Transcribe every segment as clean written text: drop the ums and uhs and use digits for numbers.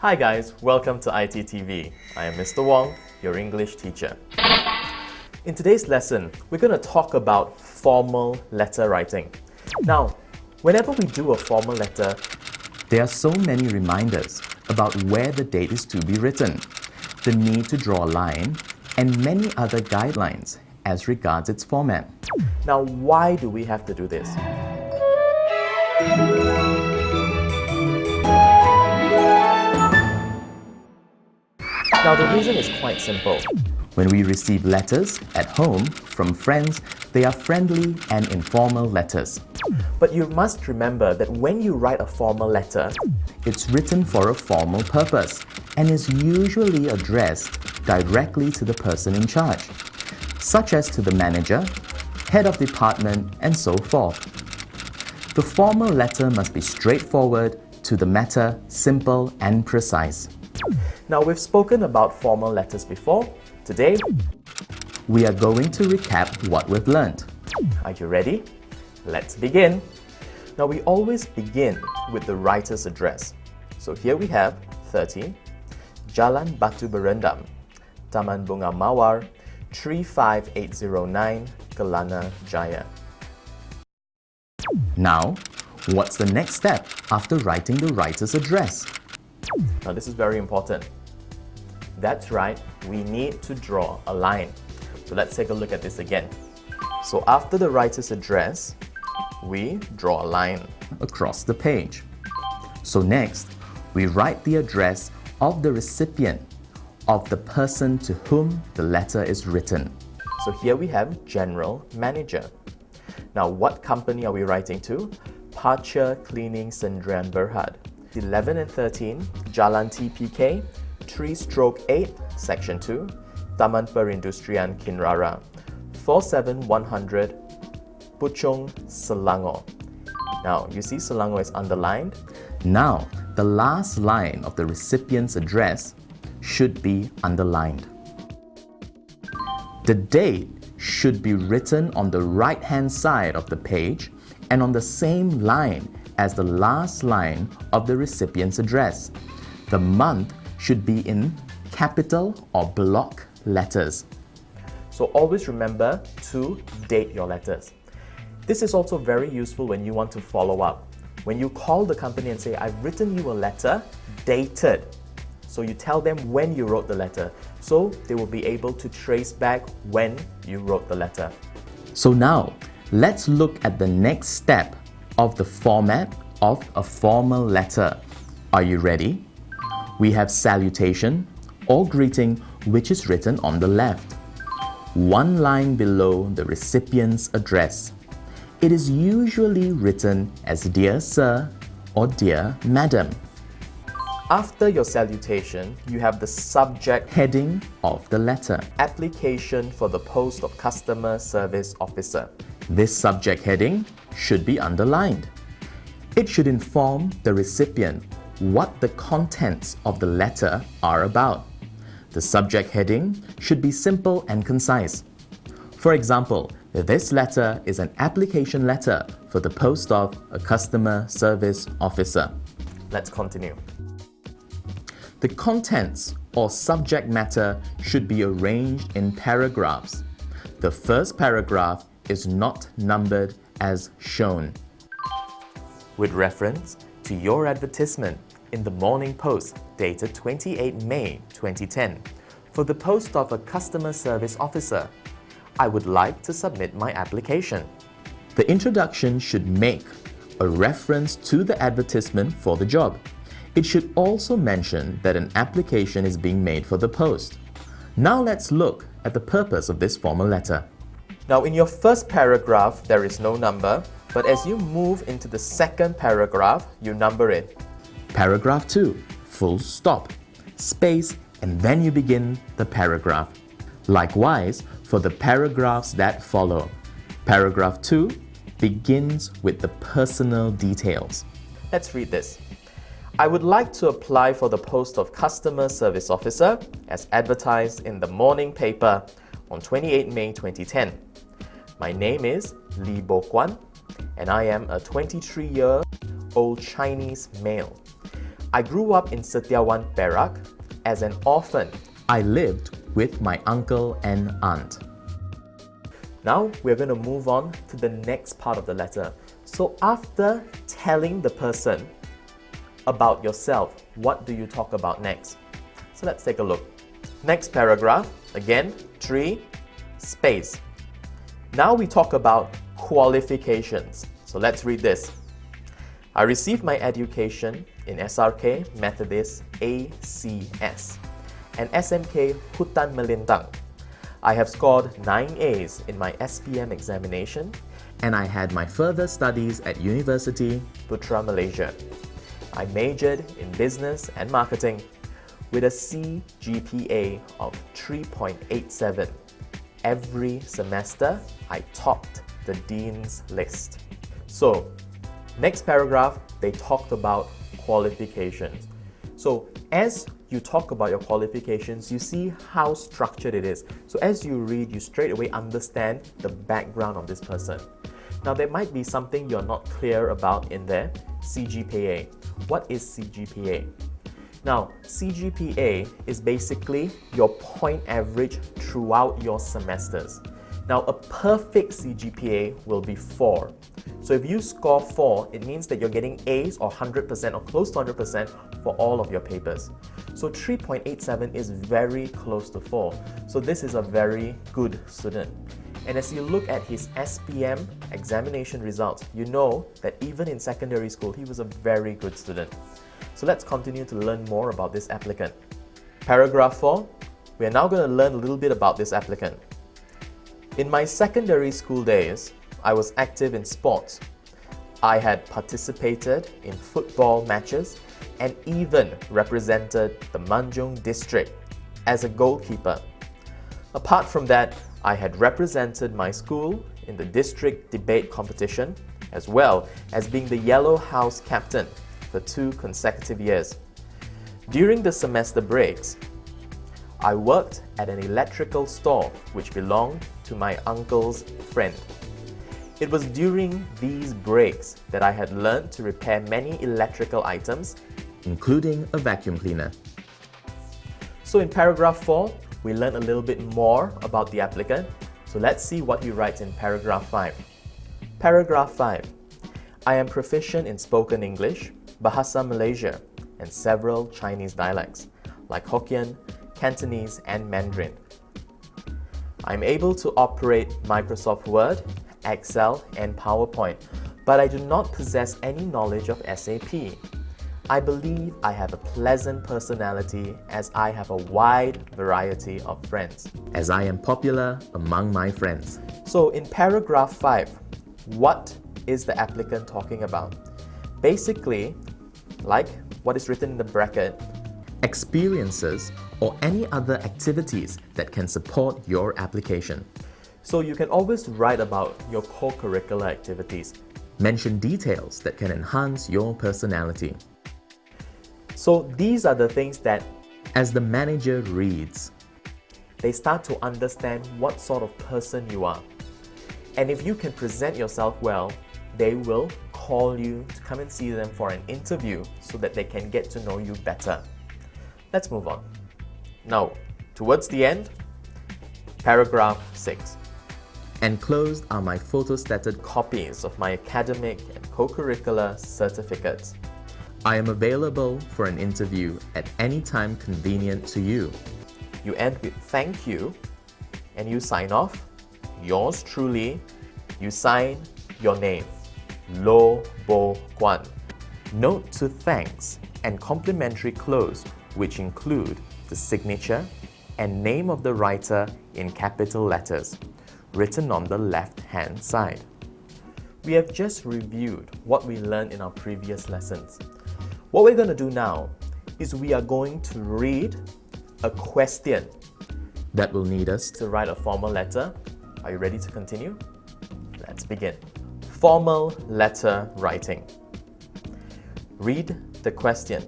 Hi guys, welcome to iTTV. I am Mr. Wong, your English teacher. In today's lesson, we're going to talk about formal letter writing. Now, whenever we do a formal letter, there are so many reminders about where the date is to be written, the need to draw a line, and many other guidelines as regards its format. Now, why do we have to do this? Now, the reason is quite simple. When we receive letters at home from friends, they are friendly and informal letters. But you must remember that when you write a formal letter, it's written for a formal purpose and is usually addressed directly to the person in charge, such as to the manager, head of department, and so forth. The formal letter must be straightforward, to the matter, simple, and precise. Now, we've spoken about formal letters before. Today, we are going to recap what we've learned. Are you ready? Let's begin. Now, we always begin with the writer's address. So here we have 30, Jalan Batu Berendam, Taman Bunga Mawar, 35809, Kelana Jaya. Now, what's the next step after writing the writer's address? Now, this is very important. That's right, we need to draw a line. So let's take a look at this again. So after the writer's address, we draw a line across the page. So next, we write the address of the recipient, of the person to whom the letter is written. So here we have General Manager. Now, what company are we writing to? Pacha Cleaning Sendrian Berhad. 11 and 13, Jalan TPK, 3/8, Section 2, Taman Perindustrian Kinrara, 47100, Puchong, Selangor. Now, you see Selangor is underlined. Now, the last line of the recipient's address should be underlined. The date should be written on the right-hand side of the page and on the same line as the last line of the recipient's address. The month should be in capital or block letters. So always remember to date your letters. This is also very useful when you want to follow up. When you call the company and say, I've written you a letter dated. So you tell them when you wrote the letter. So they will be able to trace back when you wrote the letter. So now, let's look at the next step of the format of a formal letter. Are you ready? We have salutation or greeting, which is written on the left, one line below the recipient's address. It is usually written as Dear Sir or Dear Madam. After your salutation, you have the subject heading of the letter, application for the post of Customer Service Officer. This subject heading should be underlined. It should inform the recipient what the contents of the letter are about. The subject heading should be simple and concise. For example, this letter is an application letter for the post of a Customer Service Officer. Let's continue. The contents or subject matter should be arranged in paragraphs. The first paragraph is not numbered as shown. With reference to your advertisement in the Morning Post dated 28 May 2010 for the post of a Customer Service Officer, I would like to submit my application. The introduction should make a reference to the advertisement for the job. It should also mention that an application is being made for the post. Now let's look at the purpose of this formal letter. Now, in your first paragraph, there is no number, but as you move into the second paragraph, you number it. Paragraph 2, full stop, space, and then you begin the paragraph. Likewise, for the paragraphs that follow. Paragraph 2 begins with the personal details. Let's read this. I would like to apply for the post of Customer Service Officer as advertised in the morning paper on 28 May 2010. My name is Lee Bo Kwan and I am a 23-year-old Chinese male. I grew up in Setiawan, Perak. As an orphan, I lived with my uncle and aunt. Now we're going to move on to the next part of the letter. So after telling the person about yourself, what do you talk about next? So let's take a look. Next paragraph, again, 3, space. Now we talk about qualifications. So let's read this. I received my education in SRK Methodist ACS and SMK Hutan Melintang. I have scored 9 A's in my SPM examination and I had my further studies at University Putra Malaysia. I majored in business and marketing with a CGPA of 3.87. Every semester, I topped the Dean's list. So, next paragraph, they talked about qualifications. So, as you talk about your qualifications, you see how structured it is. So, as you read, you straight away understand the background of this person. Now, there might be something you're not clear about in there. CGPA. What is CGPA? Now, CGPA is basically your point average throughout your semesters. Now, a perfect CGPA will be 4. So if you score 4, it means that you're getting A's or 100% or close to 100% for all of your papers. So 3.87 is very close to 4. So this is a very good student. And as you look at his SPM examination results, you know that even in secondary school, he was a very good student. So let's continue to learn more about this applicant. Paragraph 4, we are now going to learn a little bit about this applicant. In my secondary school days, I was active in sports. I had participated in football matches and even represented the Manjung district as a goalkeeper. Apart from that, I had represented my school in the district debate competition as well as being the Yellow House captain for 2 consecutive years. During the semester breaks, I worked at an electrical store which belonged to my uncle's friend. It was during these breaks that I had learned to repair many electrical items, including a vacuum cleaner. So in paragraph 4, we learn a little bit more about the applicant. So let's see what he writes in paragraph 5. Paragraph 5. I am proficient in spoken English, Bahasa Malaysia, and several Chinese dialects, like Hokkien, Cantonese, and Mandarin. I'm able to operate Microsoft Word, Excel, and PowerPoint, but I do not possess any knowledge of SAP. I believe I have a pleasant personality as I have a wide variety of friends, as I am popular among my friends. So in paragraph 5, what is the applicant talking about? Basically, like what is written in the bracket, experiences or any other activities that can support your application. So you can always write about your co-curricular activities. Mention details that can enhance your personality. So these are the things that, as the manager reads, they start to understand what sort of person you are. And if you can present yourself well, they will call you to come and see them for an interview so that they can get to know you better. Let's move on. Now, towards the end, paragraph 6. Enclosed are my photostated copies of my academic and co-curricular certificates. I am available for an interview at any time convenient to you. You end with thank you and you sign off. Yours truly, you sign your name. Lo Bo Guan. Note to thanks and complimentary close, which include the signature and name of the writer in capital letters, written on the left-hand side. We have just reviewed what we learned in our previous lessons. What we're going to do now is we are going to read a question that will need us to write a formal letter. Are you ready to continue? Let's begin. Formal letter writing. Read the question.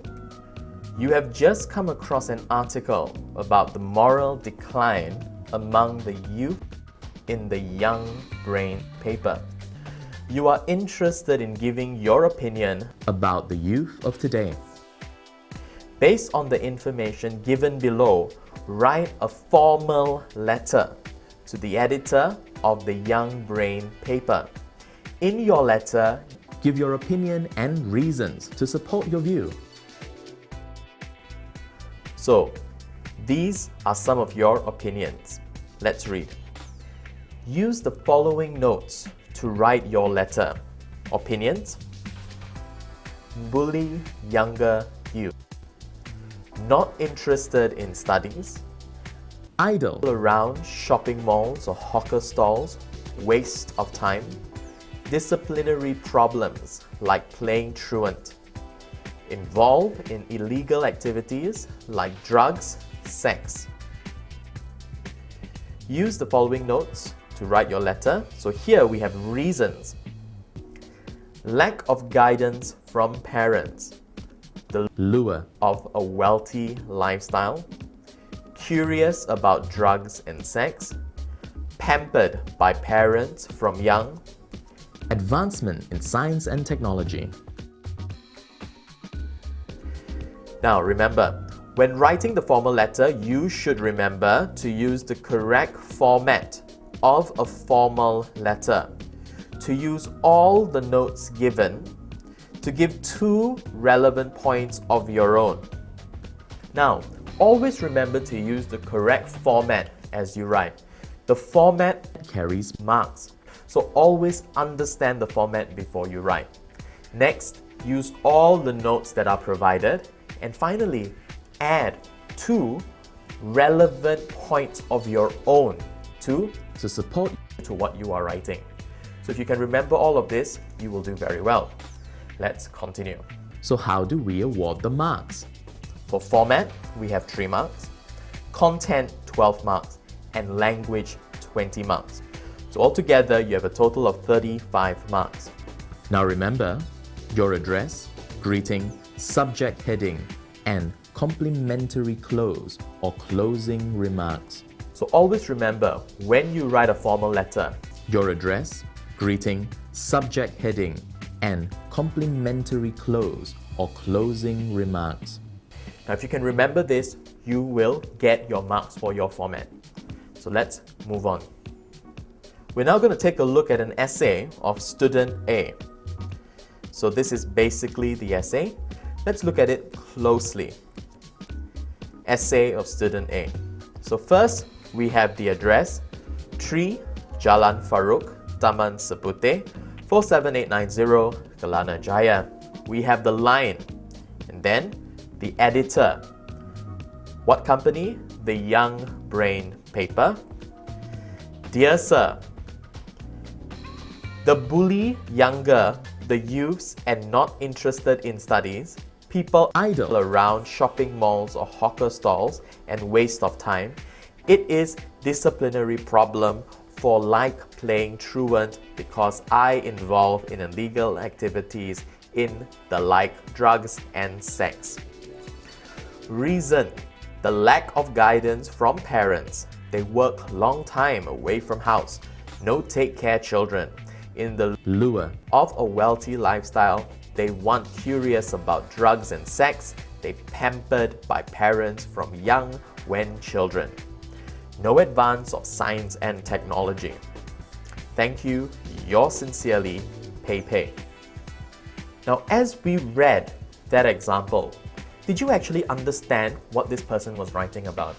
You have just come across an article about the moral decline among the youth in the Young Brain paper. You are interested in giving your opinion about the youth of today. Based on the information given below, write a formal letter to the editor of the Young Brain paper. In your letter, give your opinion and reasons to support your view. So, these are some of your opinions. Let's read. Use the following notes to write your letter. Opinions: bully younger youth, not interested in studies, idle around shopping malls or hawker stalls, waste of time, disciplinary problems like playing truant, involved in illegal activities like drugs, sex. Use the following notes to write your letter. So here we have reasons. Lack of guidance from parents, the lure of a wealthy lifestyle, curious about drugs and sex, pampered by parents from young, advancement in science and technology. Now remember, when writing the formal letter, you should remember to use the correct format of a formal letter, to use all the notes given, to give 2 relevant points of your own. Now, always remember to use the correct format as you write. The format carries marks, so always understand the format before you write. Next, use all the notes that are provided, and finally, add 2 relevant points of your own to support to what you are writing. So if you can remember all of this, you will do very well. Let's continue. So how do we award the marks? For format, we have 3 marks, content 12 marks, and language 20 marks. So altogether, you have a total of 35 marks. Now remember, your address, greeting, subject heading, and complimentary close or closing remarks. So always remember, when you write a formal letter, your address, greeting, subject heading, and complimentary close or closing remarks. Now if you can remember this, you will get your marks for your format. So let's move on. We're now going to take a look at an essay of student A. So this is basically the essay. Let's look at it closely. Essay of student A. So first, we have the address 3 Jalan Farooq, Taman Seputeh, 47890, Kelana Jaya. We have the line, and then the editor. What company? The Young Brain paper. Dear Sir, the bully younger, the youths, and not interested in studies, people idle around shopping malls or hawker stalls, and waste of time. It is disciplinary problem for like playing truant because I involved in illegal activities in the like drugs and sex. Reason: the lack of guidance from parents. They work long time away from house, no take care children. In the lure of a wealthy lifestyle, they want curious about drugs and sex. They pampered by parents from young when children. No advance of science and technology. Thank you, yours sincerely, Pei Pei. Now, as we read that example, did you actually understand what this person was writing about?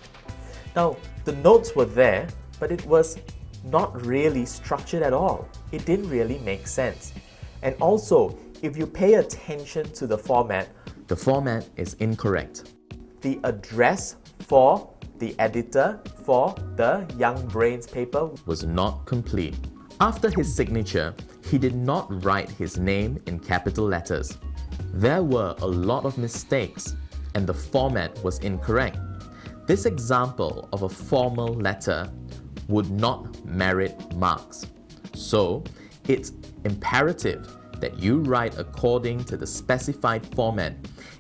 Now, the notes were there, but it was not really structured at all. It didn't really make sense. And also, if you pay attention to the format is incorrect. The address for the editor for the Young Brains paper was not complete. After his signature, he did not write his name in capital letters. There were a lot of mistakes, and the format was incorrect. This example of a formal letter would not merit marks. So, it's imperative that you write according to the specified format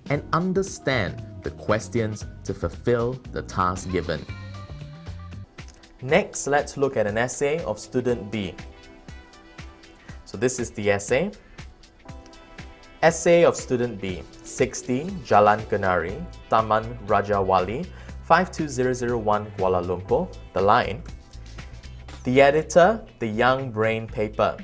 and understand the questions to fulfill the task given. Next, let's look at an essay of student B. So this is the essay. Essay of student B. 16 Jalan Kenari, Taman Raja Wali, 52001 Kuala Lumpur, The Line. The editor, The Young Brain Paper,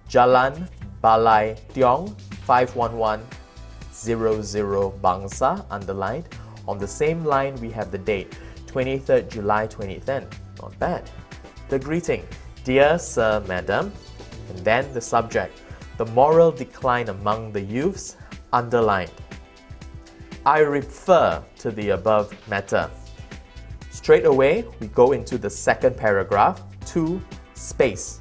Jalan Balai Tiong, 51100 Bangsa, underlined. On the same line, we have the date, 23rd July 2010. Not bad. The greeting, Dear Sir, Madam, and then the subject, the moral decline among the youths, underlined. I refer to the above matter. Straight away, we go into the second paragraph, 2 space.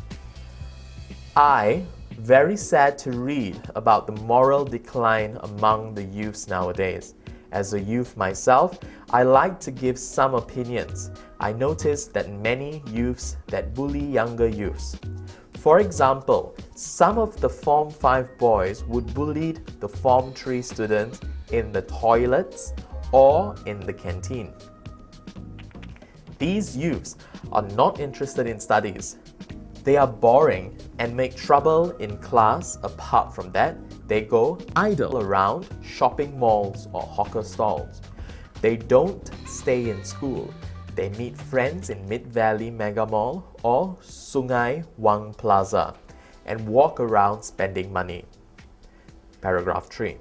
Very sad to read about the moral decline among the youths nowadays. As a youth myself, I like to give some opinions. I noticed that many youths that bully younger youths. For example, some of the Form 5 boys would bully the Form 3 students in the toilets or in the canteen. These youths are not interested in studies. They are boring and make trouble in class. Apart from that, they go idle around shopping malls or hawker stalls. They don't stay in school. They meet friends in Mid-Valley Mega Mall or Sungai Wang Plaza and walk around spending money. Paragraph 3.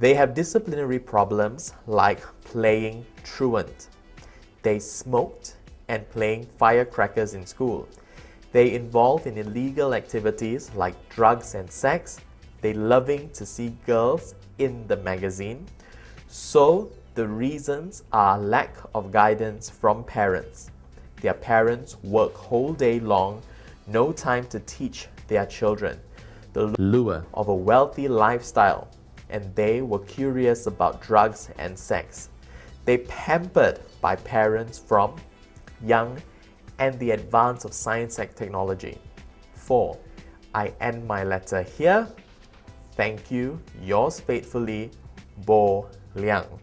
They have disciplinary problems like playing truant. They smoked and playing firecrackers in school. They involve in illegal activities like drugs and sex. They loving to see girls in the magazine. So the reasons are lack of guidance from parents. Their parents work whole day long, no time to teach their children the lure of a wealthy lifestyle, and they were curious about drugs and sex. They pampered by parents from young and the advance of science and technology. 4. I end my letter here. Thank you, yours faithfully, Bo Liang.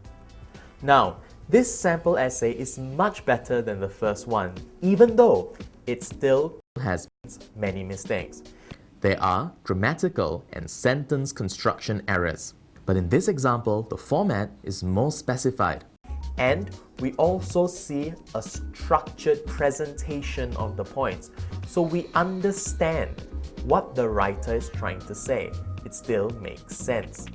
Now, this sample essay is much better than the first one, even though it still has many mistakes. There are grammatical and sentence construction errors. But in this example, the format is more specified. And we also see a structured presentation of the points, so we understand what the writer is trying to say. It still makes sense.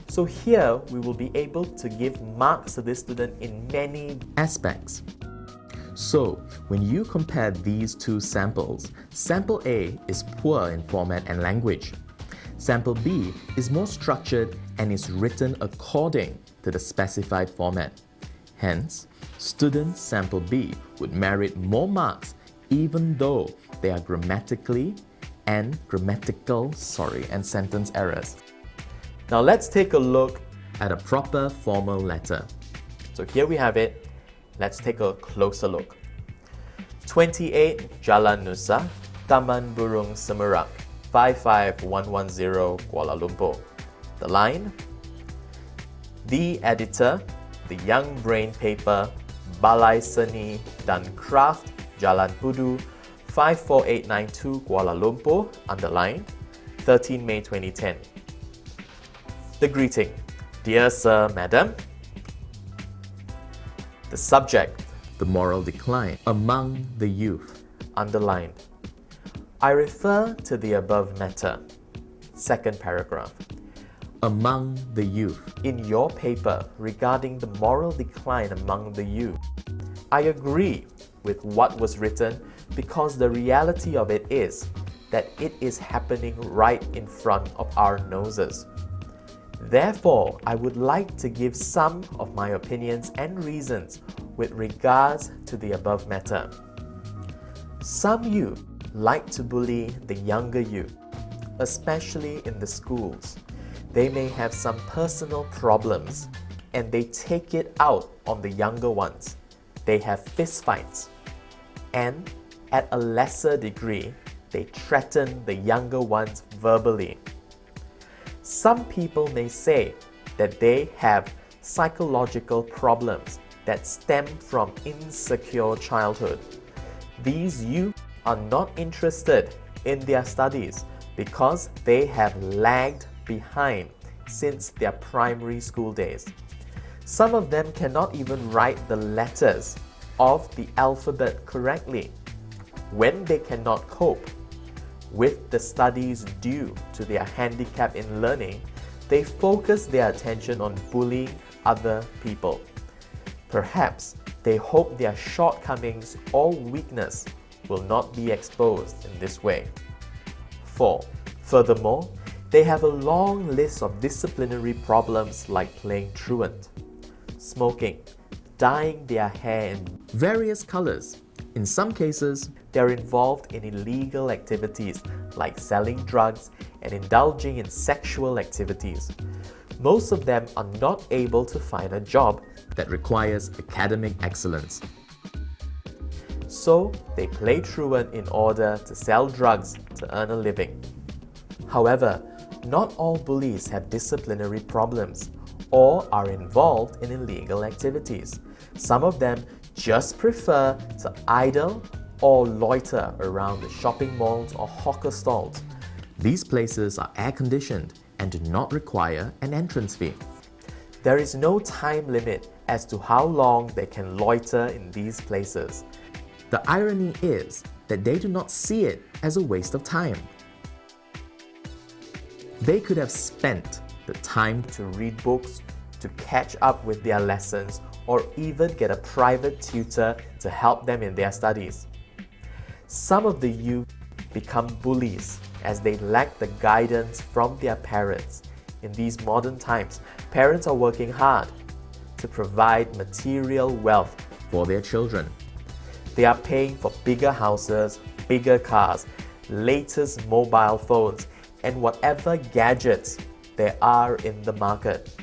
So here, we will be able to give marks to this student in many aspects. So, when you compare these two samples, Sample A is poor in format and language. Sample B is more structured and is written according to the specified format. Hence, student Sample B would merit more marks even though they are grammatical and sentence errors. Now let's take a look at a proper formal letter. So here we have it. Let's take a closer look. 28 Jalan Nusa, Taman Burung Semerak, 55110 Kuala Lumpur. The line, the editor, The Young Brain Paper, Balai Seni dan Craft, Jalan Pudu, 54892 Kuala Lumpur, underline, 13 May 2010. The greeting, Dear Sir, Madam. The subject, the moral decline among the youth, underlined. I refer to the above matter. Second paragraph. Among the youth. In your paper regarding the moral decline among the youth, I agree with what was written because the reality of it is that it is happening right in front of our noses. Therefore, I would like to give some of my opinions and reasons with regards to the above matter. Some youth like to bully the younger youth, especially in the schools. They may have some personal problems and they take it out on the younger ones. They have fistfights. And at a lesser degree, they threaten the younger ones verbally. Some people may say that they have psychological problems that stem from insecure childhood. These youth are not interested in their studies because they have lagged behind since their primary school days. Some of them cannot even write the letters of the alphabet correctly. When they cannot cope with the studies due to their handicap in learning, they focus their attention on bullying other people. Perhaps they hope their shortcomings or weakness will not be exposed in this way. 4. Furthermore, they have a long list of disciplinary problems like playing truant, smoking, dyeing their hair in various colors. In some cases, they're involved in illegal activities like selling drugs and indulging in sexual activities. Most of them are not able to find a job that requires academic excellence. So they play truant in order to sell drugs to earn a living. However, not all bullies have disciplinary problems or are involved in illegal activities. Some of them just prefer to idle or loiter around the shopping malls or hawker stalls. These places are air-conditioned and do not require an entrance fee. There is no time limit as to how long they can loiter in these places. The irony is that they do not see it as a waste of time. They could have spent the time to read books, to catch up with their lessons, or even get a private tutor to help them in their studies. Some of the youth become bullies as they lack the guidance from their parents. In these modern times, parents are working hard to provide material wealth for their children. They are paying for bigger houses, bigger cars, latest mobile phones, and whatever gadgets there are in the market.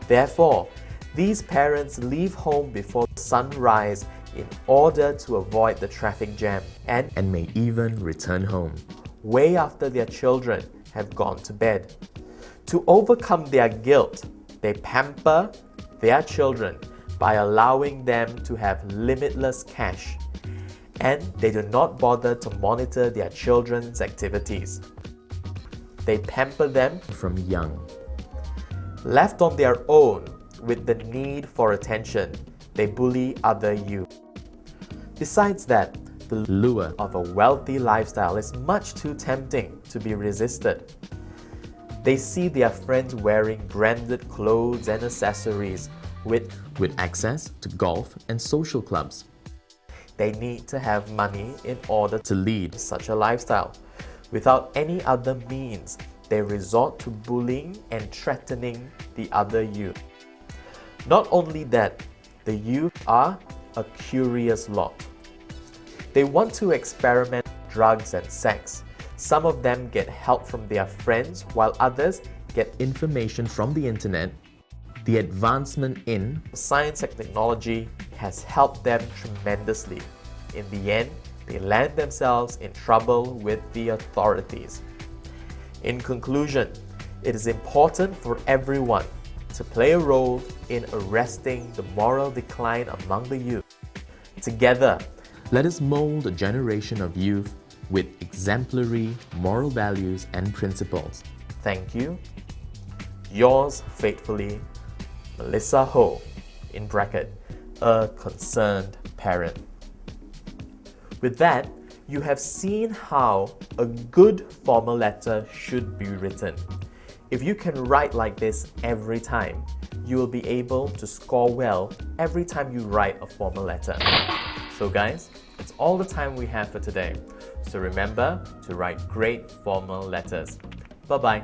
Therefore, these parents leave home before sunrise in order to avoid the traffic jam and may even return home way after their children have gone to bed. To overcome their guilt, they pamper their children by allowing them to have limitless cash, and they do not bother to monitor their children's activities. They pamper them from young. Left on their own with the need for attention, they bully other youth. Besides that, the lure of a wealthy lifestyle is much too tempting to be resisted. They see their friends wearing branded clothes and accessories with access to golf and social clubs. They need to have money in order to lead such a lifestyle. Without any other means, they resort to bullying and threatening the other youth. Not only that, the youth are a curious lot. They want to experiment with drugs and sex. Some of them get help from their friends, while others get information from the internet. The advancement in science and technology has helped them tremendously. In the end, they land themselves in trouble with the authorities. In conclusion, it is important for everyone to play a role in arresting the moral decline among the youth. Together, let us mold a generation of youth with exemplary moral values and principles. Thank you. Yours faithfully, Melissa Ho, in bracket, a concerned parent. With that, you have seen how a good formal letter should be written. If you can write like this every time, you will be able to score well every time you write a formal letter. So guys, that's all the time we have for today. So remember to write great formal letters. Bye-bye.